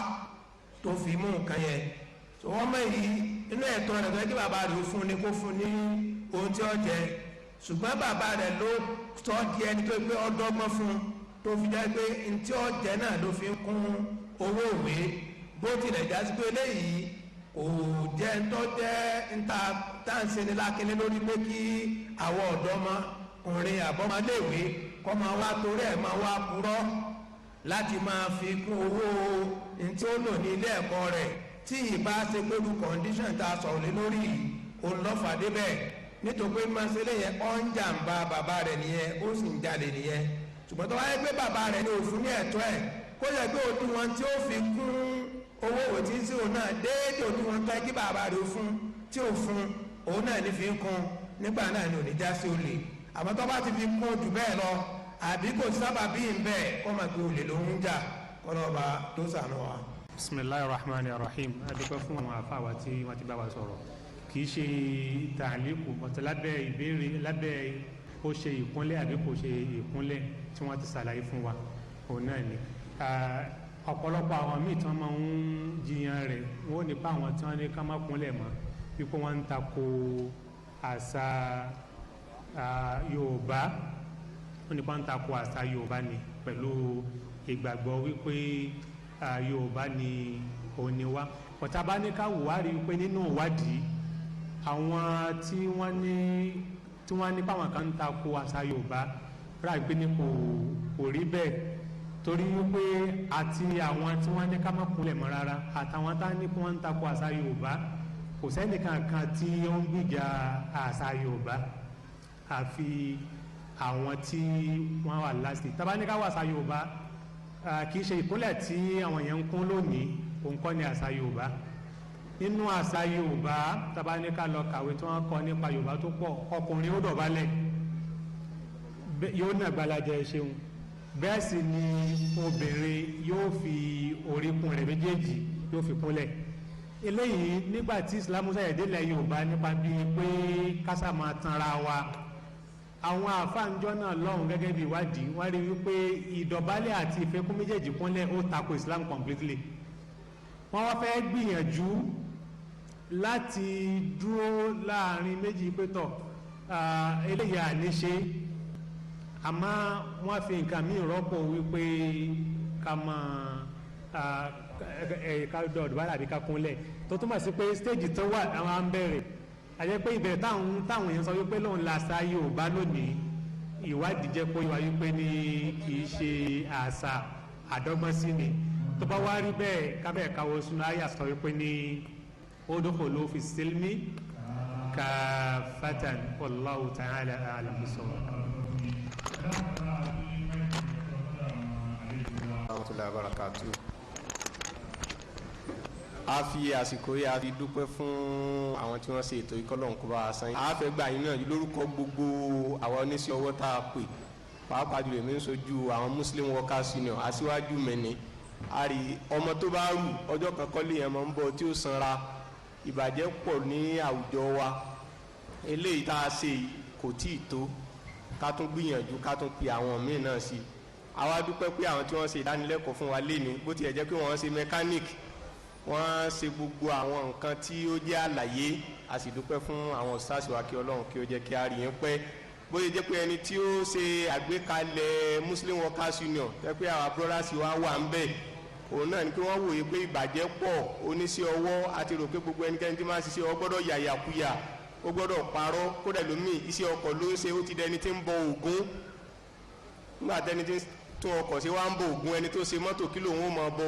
tó fi mú nǹkan yẹn tó wọ́n mọ̀ yìí inú ẹ̀tọ́ rẹ̀ tó yẹ kí bàbá rẹ̀ ó fún ni kó fún ní ohun tí ó jẹ ṣùgbọ́n bàbá rẹ̀ ló sọ di ẹni tó gbé ọdọ́gbọ́n fún tó fi jẹ́ pé ntí ó jẹ náà ló fi ń kún owó ìwé bó tilẹ̀ já sí pé eléyìí kò jẹ́ ntọ́ jẹ́ nta táǹsẹ̀ni lákínní lórí pé kí àwọn ọ̀dọ́mọkùnrin àbọ̀mọléèwé kọ́ máa wá torí ẹ̀ máa wá purọ́ láti máa fi kún owó ntí ó lò ní ilé ẹ̀kọ́ rẹ̀ tí ìbá ṣe pẹ̀lú kọ̀ǹdíṣàn tá a sọ̀rọ̀ lé lórí òun lọ́fà débẹ̀ nítorí pé máa ṣe léyìn ọ̀ ń jàǹbá bàbá rẹ̀ nìyẹn ó sì ń jalè nìyẹn ṣùgbọ́n tó wáyé pé bàbá rẹ̀ ní òfin ní ẹ̀tọ́ ẹ̀ kó yẹ pé òdiwọ̀n tí ó fi kún owó òtí sí òun náà déédéé òdiwọ̀n tó yẹ kí bàbá rẹ̀ fún tí ò fún òun náà ní fi ń kún nígbà náà ní òní já sí olè àmọ́ tó bá ti fi kún jù bẹ́ẹ̀ lọ àbí kò sábà bí ń bẹ́ẹ̀ kọ́ máa gbé olè ló ń jà kọ́nọ́ba tó sànù wa. bisimilahi rahman rahim adúpẹ́ fún àwọn àfáwà tí wọ́n ti bá wa sọ̀rọ̀ kì í ṣe tàlíkù ọ̀tọ̀ lábẹ́ ìbéèrè lábẹ́ ó ṣe ìkúnlẹ̀ àbí kò ṣe ìkúnlẹ̀ tí wọ́n ti ṣàlàyé fún wa òun náà ni ọ̀pọ̀lọpọ̀ àwọn míì tí wọ́n máa ń jiyàn rẹ̀ wọ́n ò nípa àwọn tí wọ́n ní ká má kúnlẹ̀ mọ́ wípé wọ́n ń tako àṣà Yorùbá wọ́n nípa ń tako àṣà Yorùbá ni pẹ̀lú ìgbàgbọ́ wípé Yorùbá ni òun ni wá ọ̀tá bá ní ká wò wá rí wípé nínú ìwádìí àwọn tí wọ́n ní báwọn kan ń tako àṣà Yorùbá rà gbé ní kò rí bẹ́ẹ̀ torí wípé àti àwọn tí wọ́n ní ká má kúnlẹ̀ mọ́ rárá àtàwọn tá ní kí wọ́n ń tako àṣà Yorùbá kò sẹ́nìkan kan tí ó ń gbìjà àṣà Yorùbá àfi àwọn tí wọ́n wà lásìkò tabaníká wà àṣà Yorùbá kì í ṣe ìkúnlẹ̀ tí àwọn èèyàn ń kún lónìí òun kọ́ ni àṣà Yorùbá nínú àṣà Yorùbá tabaníká lọ kàwé tí wọ́n kọ́ nípa Yorùbá tó pọ̀ ọkùnrin ó dọ̀bálẹ̀ yóò nà gbalaja ṣeun bẹ́ẹ̀ sì ni obìnrin yóò fi oríkùn rẹ̀ méjèèjì yóò fi kúnlẹ̀ eléyìí nígbà tí Islam ṣàyẹ̀dẹ́lẹ̀ Yorùbá nípa bíi pé kásá máa tanra wa àwọn àfáànjọ́ náà lọ́hùn gẹ́gẹ́ bí ìwádìí wọ́n rí wípé ìdọ̀bálẹ̀ àti ìfẹ́kún méjèèjì kúnlẹ̀ ó tako Islam completely wọ́n wá fẹ́ gbìyànjú láti dúró láàrin méjì pétọ̀ eléyìí àníṣe àmọ́ wọ́n fi nǹkan míì rọ́pò wípé ká dọ̀dọ̀ bá dàbí ká kúnlẹ̀ tó túmọ̀ sí pé stage tó wà àwọn à ń bẹ̀rẹ̀ àjẹ́ pé ìbẹ̀rẹ̀ táwọn èèyàn sọ wípé lóun làṣà Yorùbá lónìí ìwádìí jẹ́ pé wá wípé ní kì í ṣe àṣà àdọ́gbọ́n sí ni tó bá wá rí bẹ́ẹ̀ kábẹ́ẹ̀ káwọ́ sunu àyà sọ wípé ní udkhulu fi silmi kaffatan wallahu ta'ala a'lam bis-sawab. Warahmatullahi wabarakatuh. A fi àsìkò yìí a fi dúpẹ́ fún àwọn tí wọ́n ṣe ètò ìkọlọ́hún kó bá a san. A fẹ́ gbà yín náà lórúkọ gbogbo àwọn oníṣẹ́ ọwọ́ tá a pè pàápàá jùlọ èmi ń sojú àwọn Muslim Workers Union aṣíwájú mẹ́ni. A rí ọmọ tó bá rù ọjọ́ kan kọ́lé yẹn máa ń bọ̀ tí ó sanra. Ìbàjẹ́ pọ̀ ní àwùjọ wa eléyìí tá a ṣe kò tí ì tó ká tún gbìyànjú ká tún pe àwọn míì náà sí. Àwa dúpẹ́ pé àwọn tí wọ́n ṣe ìdánilẹ́kọ̀ọ́ fún wa lénìí bó tilẹ̀ jẹ́ pé wọ́n ṣe mechanic wọ́n ṣe gbogbo àwọn nǹkan tí ó jẹ́ àlàyé a sì dúpẹ́ fún àwọn stars wa kí Ọlọ́run kí ó jẹ́ kí a rí yín pẹ́ bóyá jẹ́ pé ẹni tí ó ṣe àgbékalẹ̀ Muslim Workers Union tẹ́ pé àwọn brothers wa wà ń bẹ̀ òun náà ni pé wọ́n wòye pé ìbàjẹ́ pọ̀ oníṣẹ́ ọwọ́ àti rò pé gbogbo ẹnikẹ́ni tí máa ń ṣiṣẹ́ ọwọ́ gbọ́dọ̀ yàyàkuyà ó gbọ́dọ̀ parọ́ kódà lómi iṣẹ́ ọkọ̀ ló ń ṣe ó ti dẹni tí ń bọ Ògún nígbà tẹni tí tún ọkọ̀ ṣe wá ń bọ Ògún ẹni tó ṣe mọ́tò kí lòun ó mọ bọ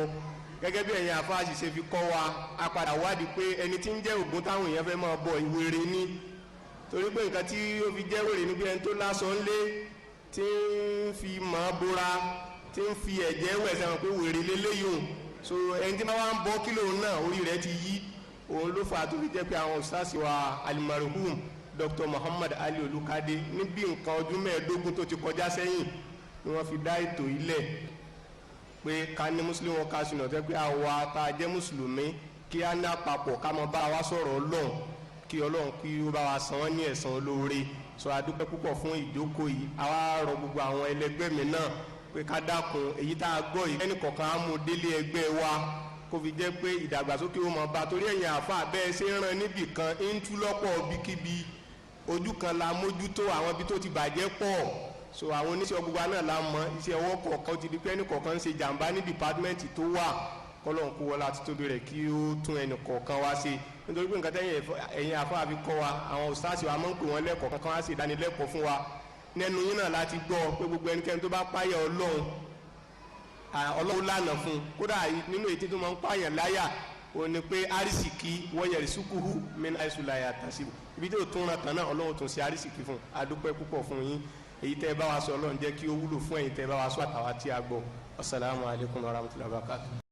gẹ́gẹ́ bí ẹ̀yin àfáàṣì ṣe fi kọ́ wa a padà wádìí pé ẹni tí ń jẹ́ Ògún táwọn èèyàn fẹ́ máa bọ ìwèrè ni torí pé nǹkan tí ó fi jẹ́ wèrè ni bí ẹni tó lásán ńlé tí ń fi mọ́ bóra tí ń fi ẹ̀jẹ̀ wẹ̀ sẹ́wọ̀n pé wèrè lélẹ́yìn so ẹni tí wọ́n wá ń bọ́ kílò náà orí rẹ̀ ti yí òun ló fà á tó fi jẹ́ pé àwọn ustaasi wa alimarhum Dr. Muhammad Ali Olukade níbi nǹkan ọdún mẹ́ẹ̀ẹ́dógún tó ti kọjá sẹ́yìn ni wọ́n fi dá ètò ilẹ̀ pé ká ní Muslim Workers Union tẹ́ pé àwa tá a jẹ́ mùsùlùmí kí á ní àpapọ̀ ká mọ bá wa sọ̀rọ̀ Ọlọ́run kí Ọlọ́run kí ó bá wa san wọ́n ní ẹ̀san olóore sọ adúpẹ́ púpọ̀ fún ìjókòó yìí àwa rọ gbogbo àwọn ẹlẹgbẹ́ mi náà pé ká dákun èyí tá a gbọ́ yìí ẹnì kọ̀ọ̀kan á mú délé ẹgbẹ́ wa kó fi jẹ́ pé ìdàgbàsókè ó mọ̀ bá torí ẹ̀yìn àfa bẹ́ẹ̀ ṣe ń ran níbì kan ń tú lọ́pọ̀ bíkíbi ojú kan la mójútó àwọn ibi tó ti bàjẹ́ pọ̀ so àwọn oníṣẹ́ gbogbo náà la mọ̀ iṣẹ́ ọwọ́ kọ̀ọ̀kan ti di pé ẹnì kọ̀ọ̀kan ń ṣe jàǹbá ní dìpátímẹ́ǹtì tó wà kọ́lọ́n kó wọlé àti tóbi rẹ̀ kí ó tún ẹnì kọ̀ọ̀kan wá sí nítorí pé nǹkan tẹ́yìn ẹ̀yìn àfa fi kọ́ wa àwọn òṣìṣẹ́ wa máa ń pè wọ́n lẹ́kọ̀ọ́ kankan wá sí ìdánilẹ́kọ̀ọ́ fún wa nẹnu yín náà láti gbọ́ pé gbogbo ẹnikẹ́ni tó bá páyà Ọlọ́run lànà fún kódà nínú ètí tó máa ń pààyàn láyà òun ni pé arísìkí wọ́yẹ̀rì sùkúrú mẹ́ni àìsùláyà tàṣìbò ibi tó tún ràn kan náà Ọlọ́run tún ṣe arísìkí fún adúpẹ́ púpọ̀ fún yín èyí tẹ́ ẹ bá wa sọ Ọlọ́run jẹ́ kí ó wúlò fún ẹ̀yin tẹ́ ẹ bá wa sọ àtàwà tí a gbọ́. Assalamu alaikum warahmatullahi wabarakatuh.